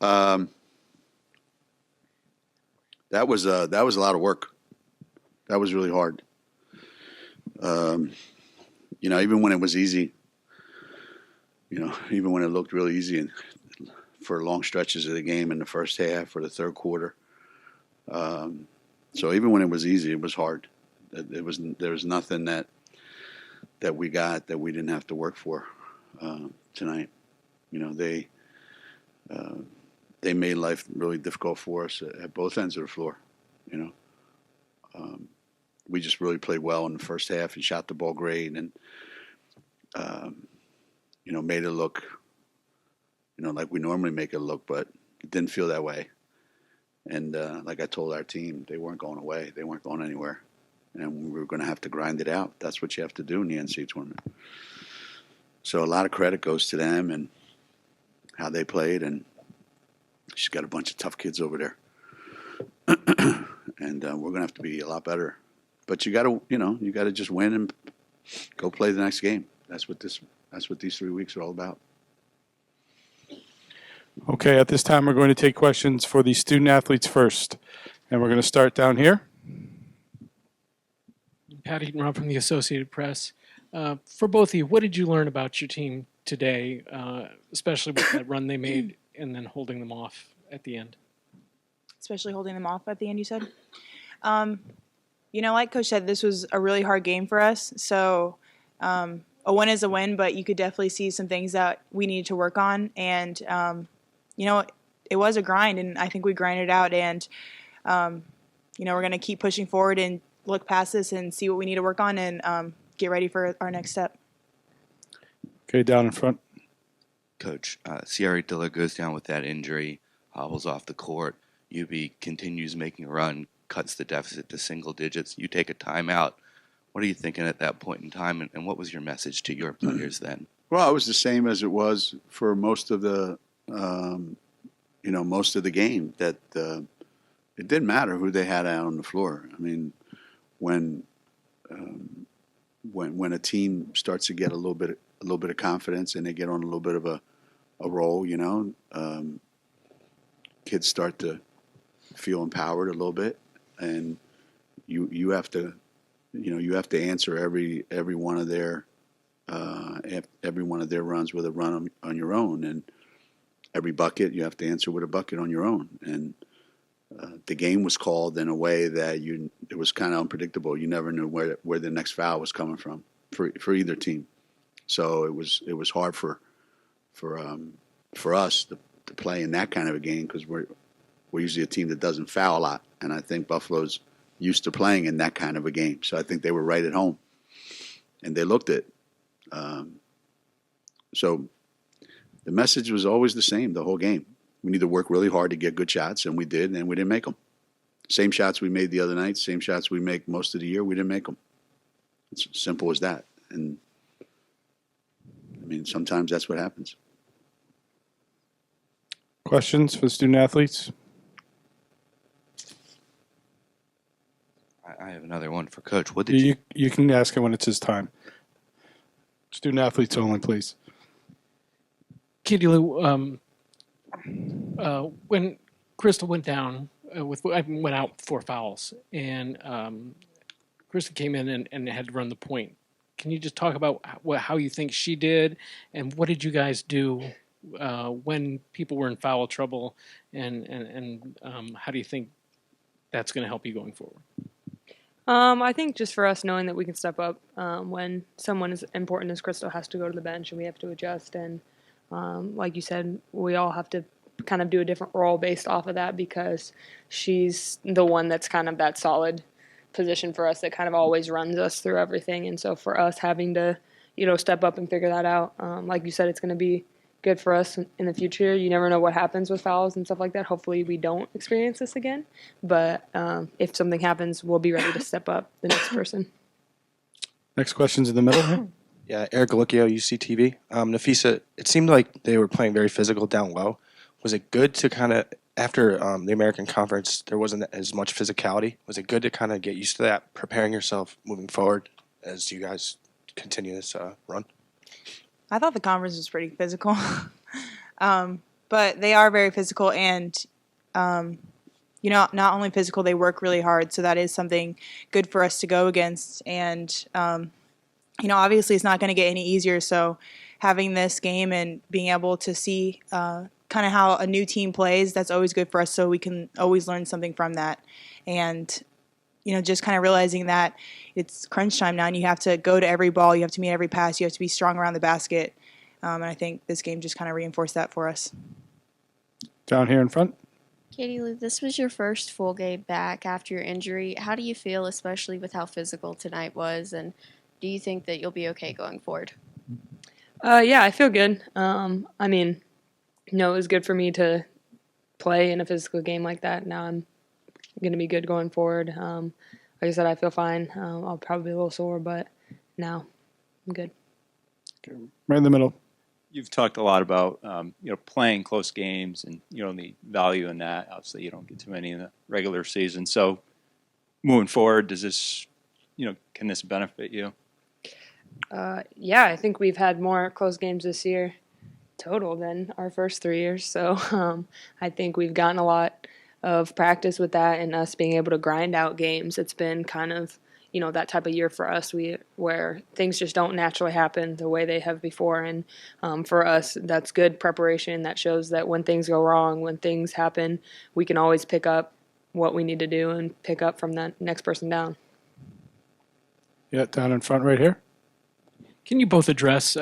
Um, that was a lot of work. That was really hard. Um, even when it was easy, even when it looked really easy and for long stretches of the game in the first half or the third quarter. So even when it was easy, it was hard. There was nothing that we got that we didn't have to work for tonight. They made life really difficult for us at both ends of the floor. We just really played well in the first half and shot the ball great and made it look like we normally make it look, but it didn't feel that way. And like I told our team, they weren't going away. They weren't going anywhere. And we were going to have to grind it out. That's what you have to do in the NCAA tournament. So a lot of credit goes to them and how they played. And she's got a bunch of tough kids over there. And we're going to have to be a lot better. But you got to just win and go play the next game. That's what these 3 weeks are all about. Okay, at this time, we're going to take questions for the student athletes first. And we're going to start down here. Pat Eaton-Rob from the Associated Press. For both of you, what did you learn about your team today, especially with that run they made and then holding them off at the end? Especially holding them off at the end, you said? Like Coach said, this was a really hard game for us. So a win is a win, but you could definitely see some things that we needed to work on. And, it was a grind, and I think we grinded out. And, we're going to keep pushing forward and look past this and see what we need to work on and get ready for our next step. Okay, down in front. Coach, Sierra Dilla goes down with that injury, hobbles off the court. UB continues making a run, cuts the deficit to single digits. You take a timeout. What are you thinking at that point in time, and what was your message to your players then? Well, it was the same as it was for most of the, game. That it didn't matter who they had out on the floor. I mean, when a team starts to get a little bit of confidence and they get on a little bit of a roll, kids start to feel empowered a little bit, and you have to answer every one of their runs with a run on your own, and every bucket you have to answer with a bucket on your own. And the game was called in a way that it was kind of unpredictable. You never knew where the next foul was coming from for either team. So it was hard for us to play in that kind of a game because we're usually a team that doesn't foul a lot, and I think Buffalo's used to playing in that kind of a game. So I think they were right at home, and they looked it. So the message was always the same the whole game. We need to work really hard to get good shots, and we did, and we didn't make them. Same shots we made the other night, same shots we make most of the year, we didn't make them. It's as simple as that. And, I mean, sometimes that's what happens. Questions for the student athletes? I have another one for Coach. What did you can ask him when it's his time. Student athletes only, please. Katie Lou, when Crystal went down, went out 4 fouls, and Crystal came in and had to run the point. Can you just talk about how you think she did, and what did you guys do when people were in foul trouble, and how do you think that's going to help you going forward? I think just for us knowing that we can step up when someone as important as Crystal has to go to the bench and we have to adjust. And like you said, we all have to kind of do a different role based off of that because she's the one that's kind of that solid position for us that kind of always runs us through everything. And so for us having to, step up and figure that out, like you said, it's going to be good for us in the future. You never know what happens with fouls and stuff like that. Hopefully we don't experience this again. But if something happens, we'll be ready to step up the next person. Next question's in the middle here. Yeah, Eric Galicchio, UCTV. Napheesa, it seemed like they were playing very physical down low. Was it good to kind of, after the American Conference, there wasn't as much physicality? Was it good to kind of get used to that, preparing yourself moving forward as you guys continue this run? I thought the conference was pretty physical. but they are very physical, and not only physical, they work really hard. So that is something good for us to go against. And obviously, it's not going to get any easier. So having this game and being able to see kind of how a new team plays, that's always good for us. So we can always learn something from that. And just kind of realizing that it's crunch time now, and you have to go to every ball, you have to meet every pass, you have to be strong around the basket. And I think this game just kind of reinforced that for us. Down here in front. Katie Lou, this was your first full game back after your injury. How do you feel, especially with how physical tonight was, and do you think that you'll be okay going forward? Yeah, I feel good. It was good for me to play in a physical game like that. Now I'm going to be good going forward. Like I said, I feel fine. I'll probably be a little sore, but now I'm good. Okay, right in the middle. You've talked a lot about playing close games and the value in that. Obviously, you don't get too many in the regular season. So moving forward, does this can this benefit you? Yeah, I think we've had more close games this year total than our first 3 years. So I think we've gotten a lot of practice with that and us being able to grind out games. It's been kind of, that type of year for us where things just don't naturally happen the way they have before. And for us, that's good preparation. That shows that when things go wrong, when things happen, we can always pick up what we need to do and pick up from that next person down. Yeah, down in front right here. Can you both address,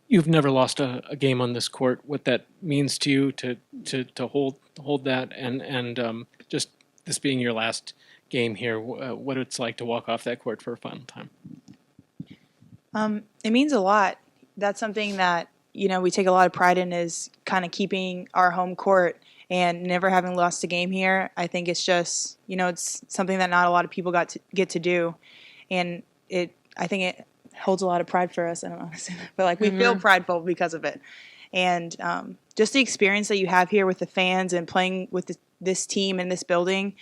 you've never lost a game on this court, what that means to you to hold that, and just this being your last game here, what it's like to walk off that court for a final time? It means a lot. That's something that, we take a lot of pride in, is kind of keeping our home court and never having lost a game here. I think it's just, it's something that not a lot of people get to do. And I think it holds a lot of pride for us. I don't know how to say that, but we feel prideful because of it. And just the experience that you have here with the fans and playing with this team in this building,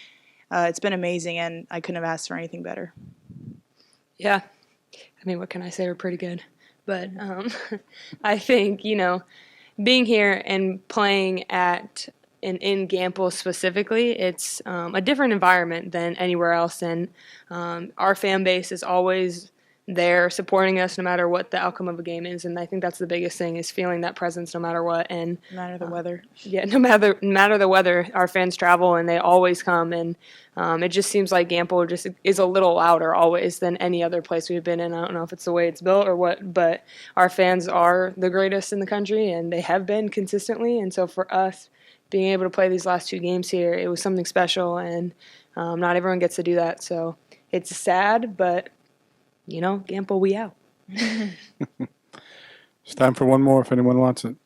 it's been amazing, and I couldn't have asked for anything better. Yeah. What can I say? We're pretty good. But I think, being here and playing in Gamble specifically, it's a different environment than anywhere else. And our fan base is always there supporting us no matter what the outcome of a game is. And I think that's the biggest thing, is feeling that presence no matter what. And No matter the weather. Yeah, no matter the weather, our fans travel and they always come. And it just seems like Gamble just is a little louder always than any other place we've been in. I don't know if it's the way it's built or what, but our fans are the greatest in the country, and they have been consistently. And so for us, being able to play these last 2 games here, it was something special, and not everyone gets to do that. So it's sad, but Gamble, we out. It's time for one more if anyone wants it.